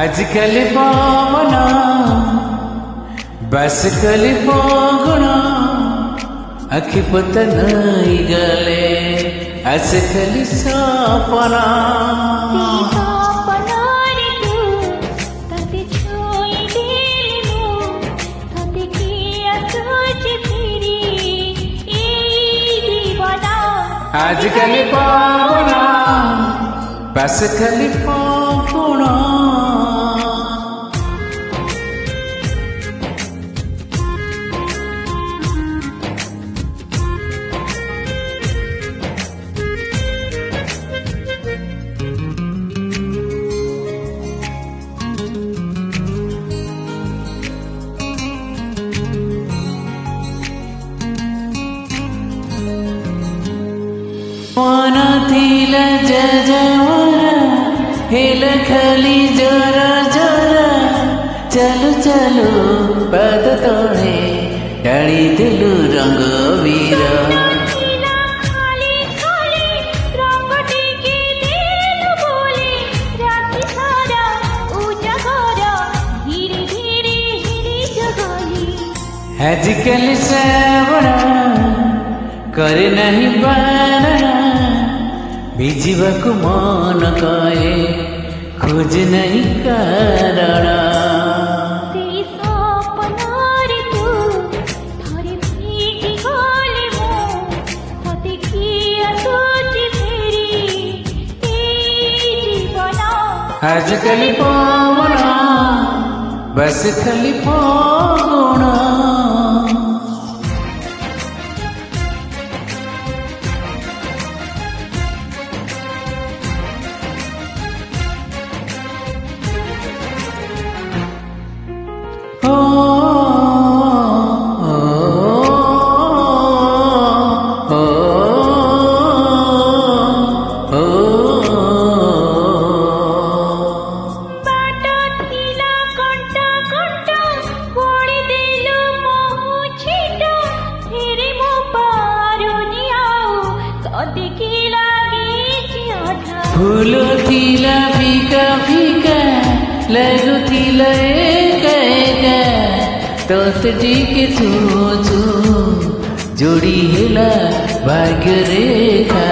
ଆଜିକାଲି ପବନ बस कली फागुण आखि पत नहीं गले आस कली सपना आजकली पवन बस कली फागुण थिला जजवरा हेल खाली जरा जरा चलो चलो पद तोड़े डाली दिलु रंग वीरा आजकल श्रावण करे नहीं बारणा भिजिबा को मन कहे खोज नहीं कारण आजकल पवन बस खाली फागुण फूल थिला फीका फीका लगुथिला एका एका तोतडी के छू छू जोड़ी हेला भाग्य रेखा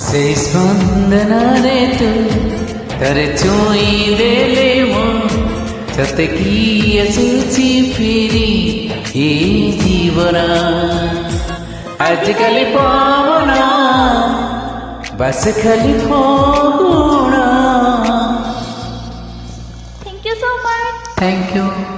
से स्पंदन रे तू तरे छुई देले मो सत्य की असुची फिरी ए जीवना आजकल पवन बस खाली फागुण Thank you so much. Thank you